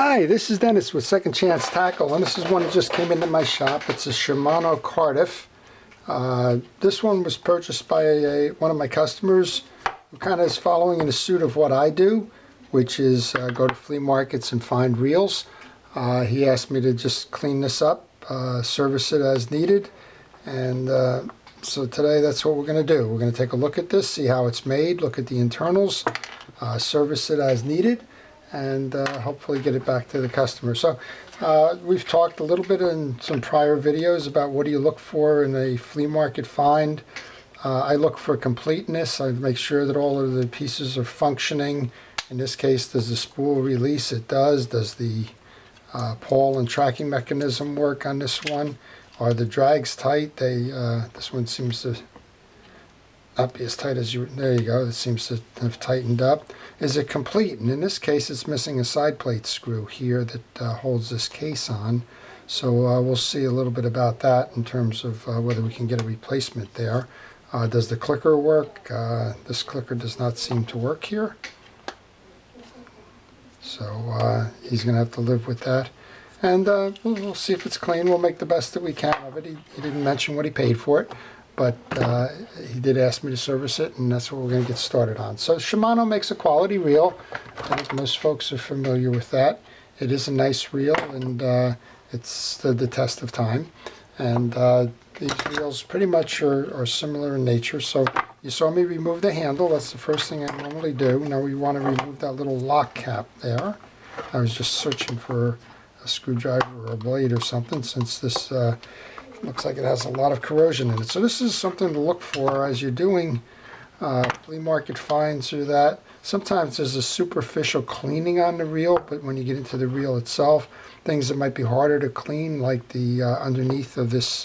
Hi, this is Dennis with Second Chance Tackle, and this is one that just came into my shop. It's a Shimano Cardiff. This one was purchased by one of my customers who kind of is following in the suit of what I do, which is go to flea markets and find reels. He asked me to just clean this up, service it as needed, and so today that's what we're going to do. We're going to take a look at this, see how it's made, look at the internals, service it as needed, and hopefully get it back to the customer. So we've talked a little bit in some prior videos about what do you look for in a flea market find. I look for completeness. I make sure that all of the pieces are functioning. In this case, does the spool release? It does. Does the pawl and tracking mechanism work on this one? Are the drags tight? This one seems to not be as tight as you. There you go. It seems to have tightened up. Is it complete? And in this case, it's missing a side plate screw here that holds this case on. So we'll see a little bit about that in terms of whether we can get a replacement there. Does the clicker work? This clicker does not seem to work here. So he's going to have to live with that. And we'll see if it's clean. We'll make the best that we can of it. He didn't mention what he paid for it, but he did ask me to service it, and that's what we're going to get started on. So Shimano makes a quality reel. I think most folks are familiar with that. It is a nice reel, and it's stood the test of time. And these reels pretty much are similar in nature. So you saw me remove the handle. That's the first thing I normally do. Now we want to remove that little lock cap there. I was just searching for a screwdriver or a blade or something, since this looks like it has a lot of corrosion in it. So this is something to look for as you're doing flea market finds or that. Sometimes there's a superficial cleaning on the reel, but when you get into the reel itself, things that might be harder to clean, like the underneath of this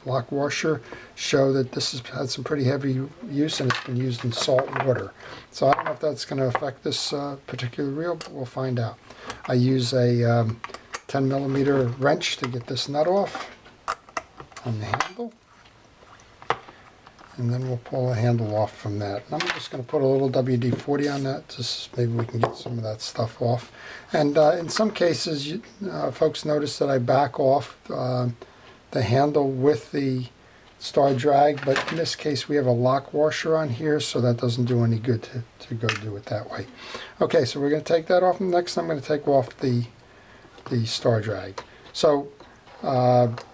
lock washer, show that this has had some pretty heavy use and it's been used in salt water. So I don't know if that's going to affect this particular reel, but we'll find out. I use a 10mm wrench to get this nut off on the handle, and then we'll pull the handle off from that. And I'm just going to put a little WD-40 on that, just maybe we can get some of that stuff off. And in some cases, folks notice that I back off the handle with the star drag, but in this case we have a lock washer on here, so that doesn't do any good to go do it that way. Okay, so we're going to take that off, and next I'm going to take off the star drag. So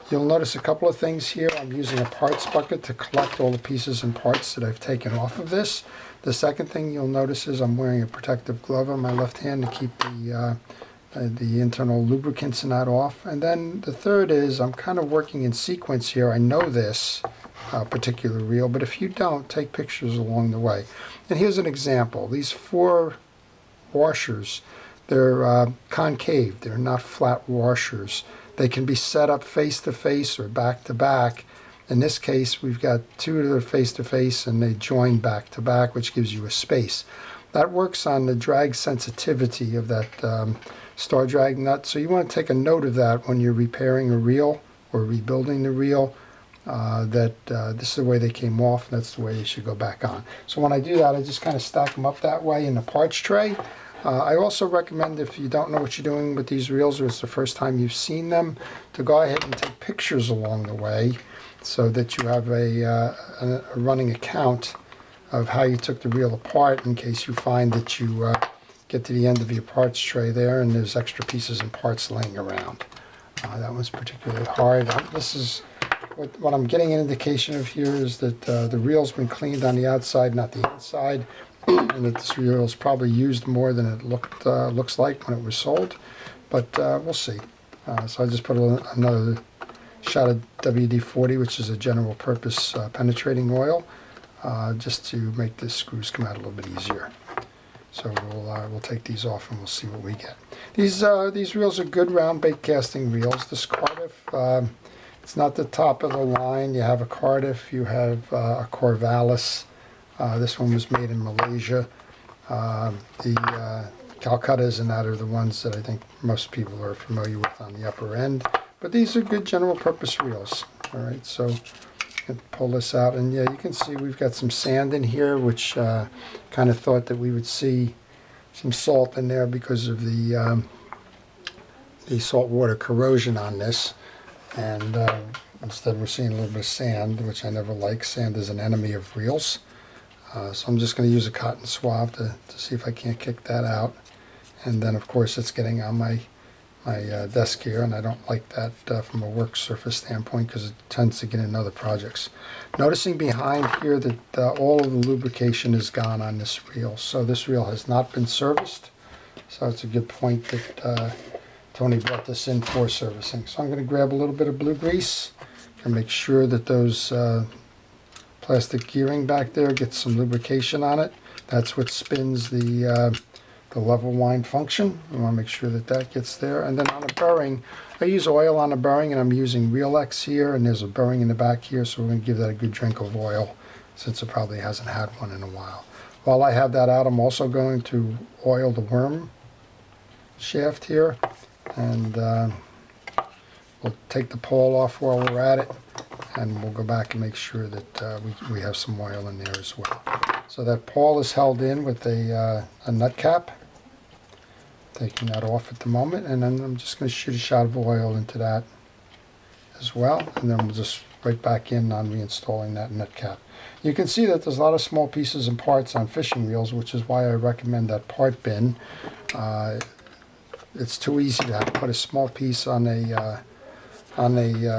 you'll notice a couple of things here. I'm using a parts bucket to collect all the pieces and parts that I've taken off of this. The second thing you'll notice is I'm wearing a protective glove on my left hand to keep the internal lubricants and that off. And then the third is I'm kind of working in sequence here. I know this particular reel, but if you don't, take pictures along the way. And here's an example. These 4 washers, they're concave. They're not flat washers. They can be set up face to face or back to back. In this case, we've got 2 that are face to face and they join back to back, which gives you a space. That works on the drag sensitivity of that star drag nut. So you want to take a note of that when you're repairing a reel or rebuilding the reel, that this is the way they came off, and that's the way they should go back on. So when I do that, I just kind of stack them up that way in the parts tray. I also recommend, if you don't know what you're doing with these reels, or it's the first time you've seen them, to go ahead and take pictures along the way so that you have a running account of how you took the reel apart, in case you find that you get to the end of your parts tray there and there's extra pieces and parts laying around. That one's particularly hard. This is what I'm getting an indication of here, is that the reel's been cleaned on the outside, not the inside, and that this reel is probably used more than it looks like when it was sold, but we'll see. So I just put another shot of WD-40, which is a general purpose penetrating oil, just to make the screws come out a little bit easier. So we'll take these off and we'll see what we get. These reels are good round bait casting reels. This Cardiff, it's not the top of the line. You have a Cardiff, you have a Corvallis. This one was made in Malaysia. The Calcuttas and that are the ones that I think most people are familiar with on the upper end. But these are good general purpose reels. All right, so pull this out, and yeah, you can see we've got some sand in here, which kind of thought that we would see some salt in there because of the the saltwater corrosion on this, and instead we're seeing a little bit of sand, which I never like. Sand is an enemy of reels. So I'm just going to use a cotton swab to see if I can't kick that out. And then of course it's getting on my desk here, and I don't like that from a work surface standpoint because it tends to get in other projects. Noticing behind here that all of the lubrication is gone on this reel. So this reel has not been serviced. So it's a good point that Tony brought this in for servicing. So I'm going to grab a little bit of blue grease and make sure that those plastic gearing back there gets some lubrication on it. That's what spins the level wind function. I want to make sure that that gets there. And then on a bearing, I use oil on a bearing, and I'm using Real-X here, and there's a bearing in the back here, so we're going to give that a good drink of oil since it probably hasn't had one in a while. While I have that out, I'm also going to oil the worm shaft here, and we'll take the pole off while we're at it, and we'll go back and make sure that we have some oil in there as well. So that pawl is held in with a nut cap. Taking that off at the moment, and then I'm just going to shoot a shot of oil into that as well, and then we'll just right back in on reinstalling that nut cap. You can see that there's a lot of small pieces and parts on fishing reels, which is why I recommend that part bin. It's too easy to have to put a small piece on a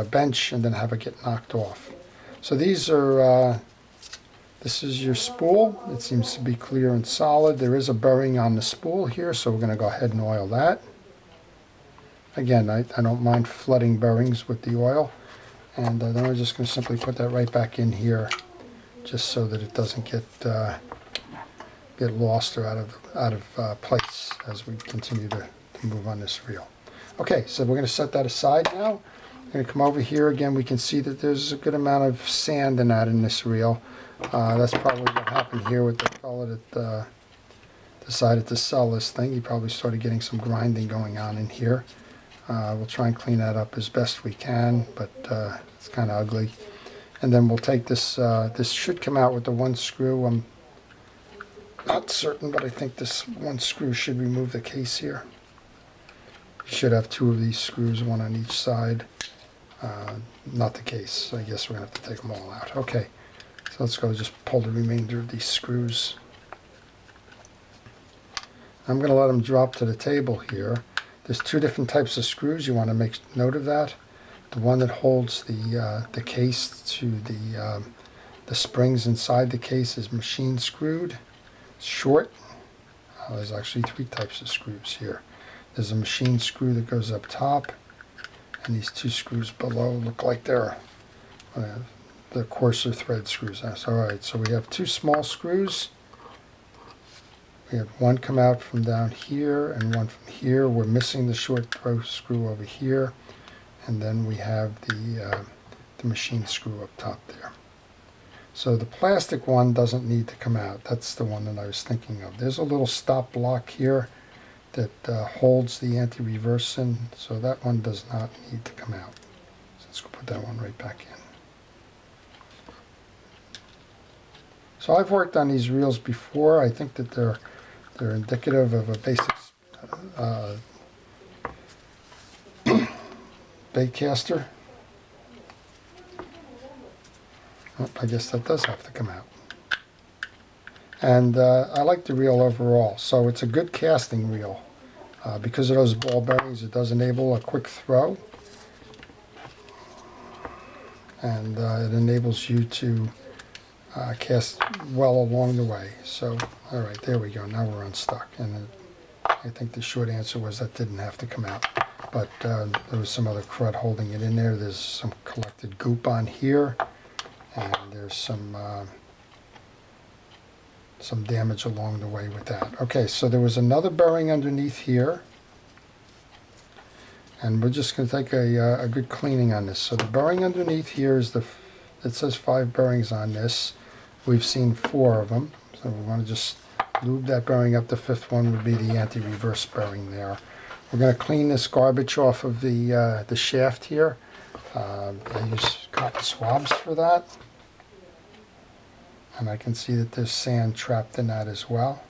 bench and then have it get knocked off. So these are this is your spool. It seems to be clear and solid. There is a bearing on the spool here, so we're going to go ahead and oil that. Again, I don't mind flooding bearings with the oil, and then we're just going to simply put that right back in here, just so that it doesn't get lost or out of place as we continue to move on this reel. Okay, so we're going to set that aside now. I'm going to come over here again. We can see that there's a good amount of sand in this reel. That's probably what happened here with the fellow that decided to sell this thing. He probably started getting some grinding going on in here. We'll try and clean that up as best we can, but it's kind of ugly. And then we'll take this, this should come out with the one screw. I'm not certain, but I think this one screw should remove the case here. You should have two of these screws, one on each side. Not the case. I guess we're going to have to take them all out. Okay. So let's go just pull the remainder of these screws. I'm going to let them drop to the table here. There's two different types of screws. You want to make note of that. The one that holds the case to the springs inside the case is machine screwed. It's short. There's actually three types of screws here. There's a machine screw that goes up top, and these two screws below look like they're the coarser thread screws. That's all right. So we have two small screws. We have one come out from down here and one from here. We're missing the short throw screw over here, and then we have the machine screw up top there. So the plastic one doesn't need to come out. That's the one that I was thinking of. There's a little stop block here that holds the anti-reverse in, so that one does not need to come out. So let's go put that one right back in. So I've worked on these reels before. I think that they're indicative of a basic bait caster. Oh, I guess that does have to come out. And I like the reel overall. So it's a good casting reel. Because of those ball bearings, it does enable a quick throw. And it enables you to cast well along the way. So, all right, there we go. Now we're unstuck. And I think the short answer was that didn't have to come out. But there was some other crud holding it in there. There's some collected goop on here. And there's some damage along the way with that. Okay, so there was another bearing underneath here. And we're just going to take a good cleaning on this. So the bearing underneath here is it says 5 bearings on this. We've seen 4 of them. So we want to just lube that bearing up. The 5th one would be the anti-reverse bearing there. We're going to clean this garbage off of the shaft here. I use cotton swabs for that. And I can see that there's sand trapped in that as well.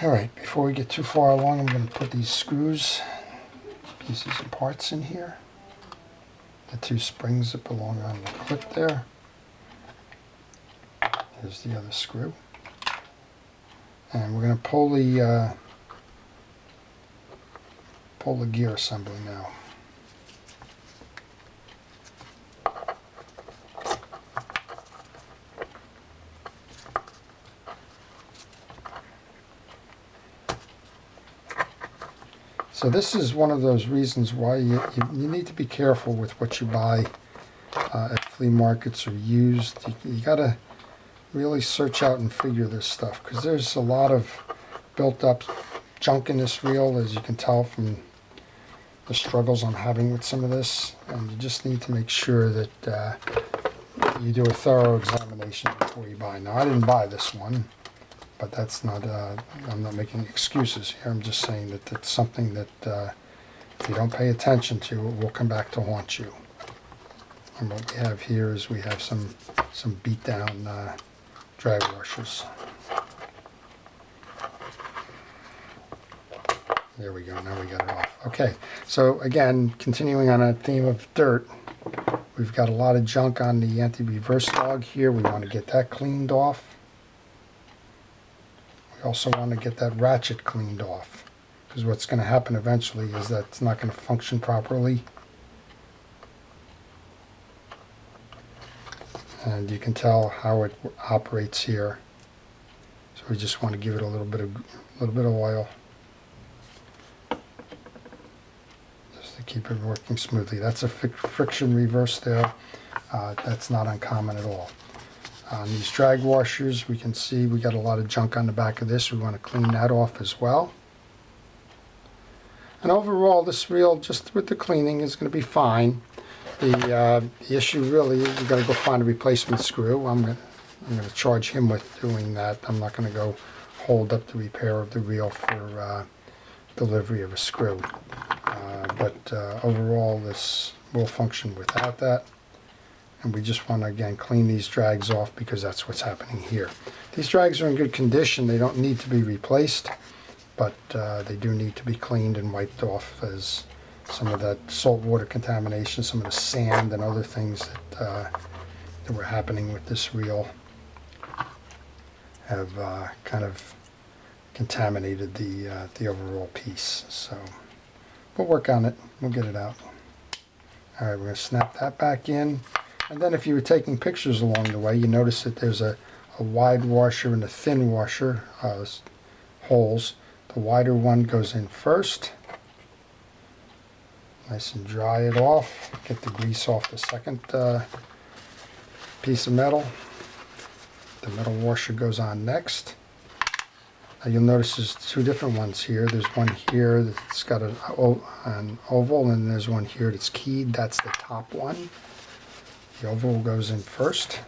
Alright, before we get too far along, I'm going to put these screws, pieces and parts in here. The two springs that belong on the clip there. There's the other screw. And we're going to pull the gear assembly now. So this is one of those reasons why you need to be careful with what you buy at flea markets or used. You got to really search out and figure this stuff, because there's a lot of built up junk in this reel, as you can tell from the struggles I'm having with some of this, and you just need to make sure that you do a thorough examination before you buy. Now, I didn't buy this one, but that's not, I'm not making excuses here. I'm just saying that it's something that if you don't pay attention to, it will come back to haunt you. And what we have here is we have some beat down drag washers. There we go, now we got it off. Okay, so again, continuing on a theme of dirt, we've got a lot of junk on the anti-reverse log here. We want to get that cleaned off. We also want to get that ratchet cleaned off, because what's going to happen eventually is that it's not going to function properly. And you can tell how it operates here. So we just want to give it a little bit of oil, just to keep it working smoothly. That's a friction reverse there. That's not uncommon at all. On these drag washers, we can see we got a lot of junk on the back of this. We want to clean that off as well. And overall, this reel, just with the cleaning, is going to be fine. The issue really is we've got to go find a replacement screw. I'm going to charge him with doing that. I'm not going to go hold up the repair of the reel for delivery of a screw. But overall, this will function without that. And we just want to, again, clean these drags off, because that's what's happening here. These drags are in good condition. They don't need to be replaced, but they do need to be cleaned and wiped off, as some of that saltwater contamination, some of the sand and other things that were happening with this reel have kind of contaminated the overall piece. So we'll work on it. We'll get it out. All right, we're going to snap that back in. And then if you were taking pictures along the way, you notice that there's a wide washer and a thin washer holes. The wider one goes in first. Nice and dry it off. Get the grease off the second piece of metal. The metal washer goes on next. Now you'll notice there's two different ones here. There's one here that's got an oval, and there's one here that's keyed. That's the top one. The oval goes in first.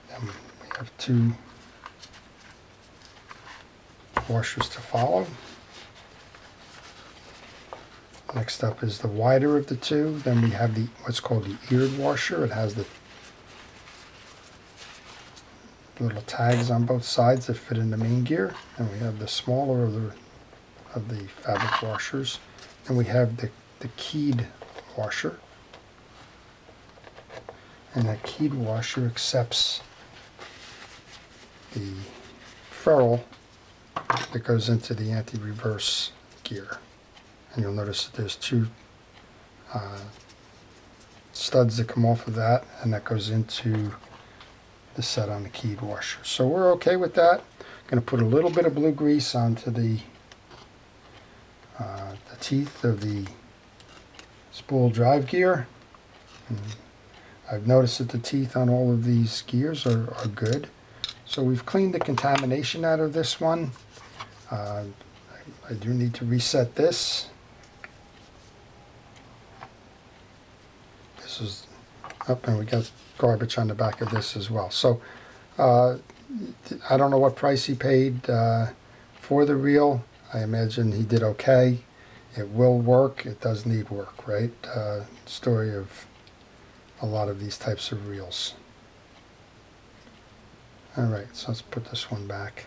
Then we have two washers to follow. Next up is the wider of the two. Then we have what's called the eared washer. It has the little tags on both sides that fit in the main gear. And we have the smaller of the fabric washers. And we have the keyed washer. And that keyed washer accepts the ferrule that goes into the anti-reverse gear. And you'll notice that there's two studs that come off of that, and that goes into the set on the keyed washer. So we're okay with that. Going to put a little bit of blue grease onto the teeth of the spool drive gear. And I've noticed that the teeth on all of these gears are good. So we've cleaned the contamination out of this one. I do need to reset this. This is up, and we got garbage on the back of this as well. So I don't know what price he paid for the reel. I imagine he did okay. It will work. It does need work, right? Story of a lot of these types of reels. All right, so let's put this one back.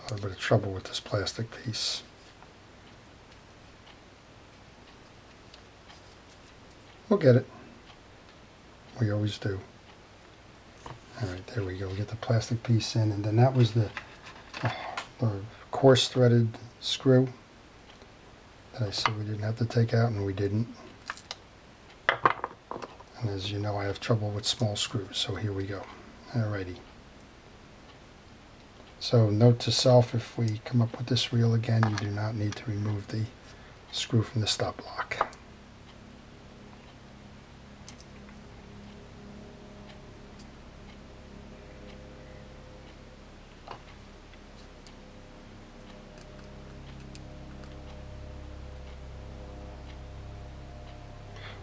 a little bit of trouble with this plastic piece. We'll get it. We always do. Alright, there we go. We get the plastic piece in, and then that was the coarse threaded screw that I said we didn't have to take out, and we didn't. And as you know, I have trouble with small screws, so here we go. Alrighty. So note to self, if we come up with this reel again, you do not need to remove the screw from the stop block.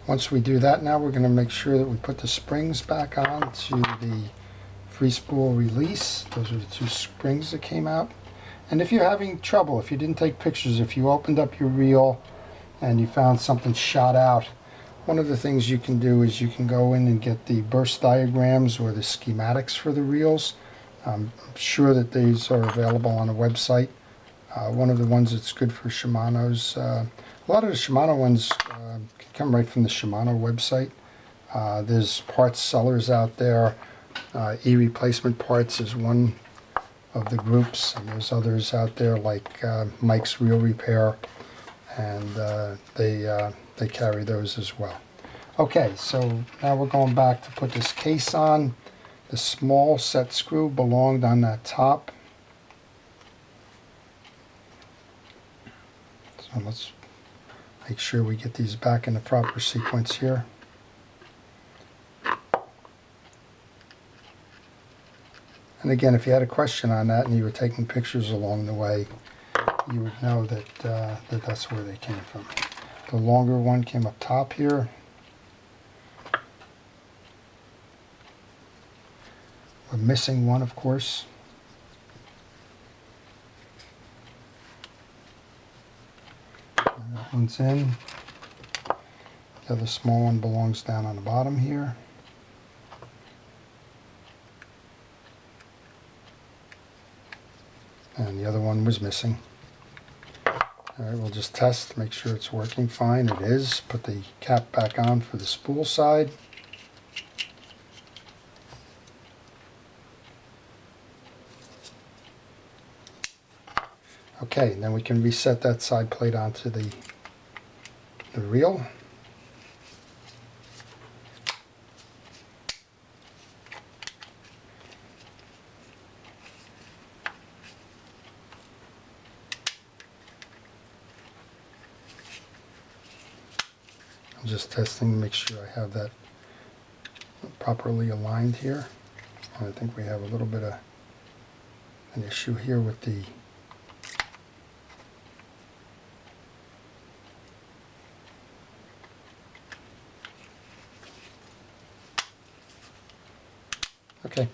Once we do that, now we're going to make sure that we put the springs back on to the free spool release. Those are the two springs that came out. And if you're having trouble, if you didn't take pictures, if you opened up your reel and you found something shot out, one of the things you can do is you can go in and get the burst diagrams or the schematics for the reels. I'm sure that these are available on a website. One of the ones that's good for Shimano's, a lot of the Shimano ones can come right from the Shimano website. There's parts sellers out there. E-Replacement Parts is one of the groups, and there's others out there like Mike's Reel Repair, and they carry those as well. Okay, so now we're going back to put this case on. The small set screw belonged on that top. So let's make sure we get these back in the proper sequence here. And again, if you had a question on that and you were taking pictures along the way, you would know that, that's where they came from. The longer one came up top here. We're missing one, of course. That one's in. The other small one belongs down on the bottom here. And the other one was missing. Alright, we'll just test, make sure it's working fine. It is. Put the cap back on for the spool side. Okay, and then we can reset that side plate onto the reel. I'm just testing to make sure I have that properly aligned here. And I think we have a little bit of an issue here with the okay,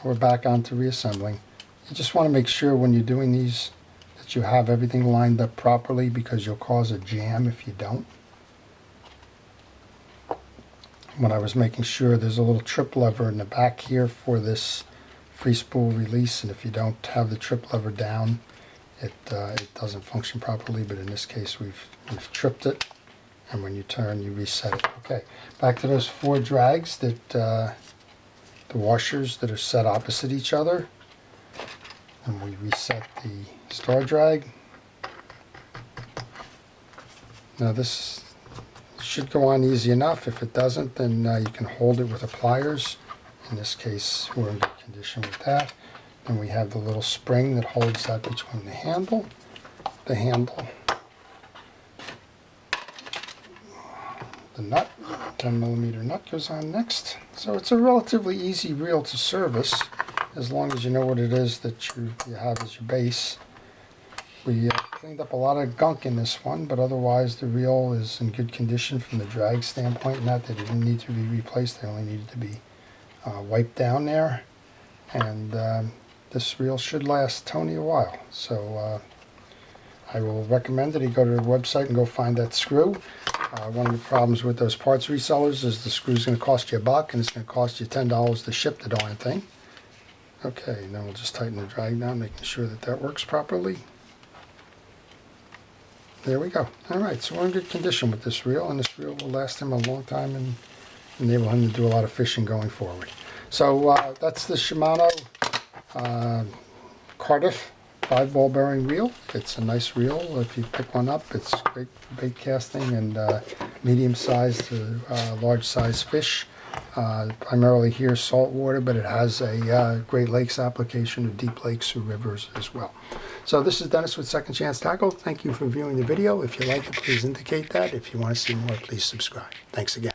we're back on to reassembling. You just want to make sure when you're doing these that you have everything lined up properly, because you'll cause a jam if you don't. When I was making sure, there's a little trip lever in the back here for this free spool release, and if you don't have the trip lever down, it doesn't function properly, but in this case we've tripped it, and when you turn you reset it. Okay, back to those 4 drags that the washers that are set opposite each other, and we reset the star drag. Now this should go on easy enough. If it doesn't, then you can hold it with the pliers. In this case, we're in good condition with that. Then we have the little spring that holds that between the handle, the nut. 10mm nut goes on next. So it's a relatively easy reel to service, as long as you know what it is that you have as your base. We cleaned up a lot of gunk in this one, but otherwise the reel is in good condition from the drag standpoint. Not that it didn't need to be replaced, they only needed to be wiped down there. And this reel should last Tony a while. So I will recommend that he go to the website and go find that screw. One of the problems with those parts resellers is the screw's going to cost you $1 and it's going to cost you $10 to ship the darn thing. Okay, now we'll just tighten the drag down, making sure that that works properly. There we go. All right, so we're in good condition with this reel, and this reel will last him a long time and enable him to do a lot of fishing going forward. So that's the Shimano Cardiff 5-ball bearing reel. It's a nice reel. If you pick one up, it's great for bait casting and medium-sized to large-sized fish. Primarily here saltwater, but it has a Great Lakes application of deep lakes or rivers as well. So this is Dennis with Second Chance Tackle. Thank you for viewing the video. If you like it, please indicate that. If you want to see more, please subscribe. Thanks again.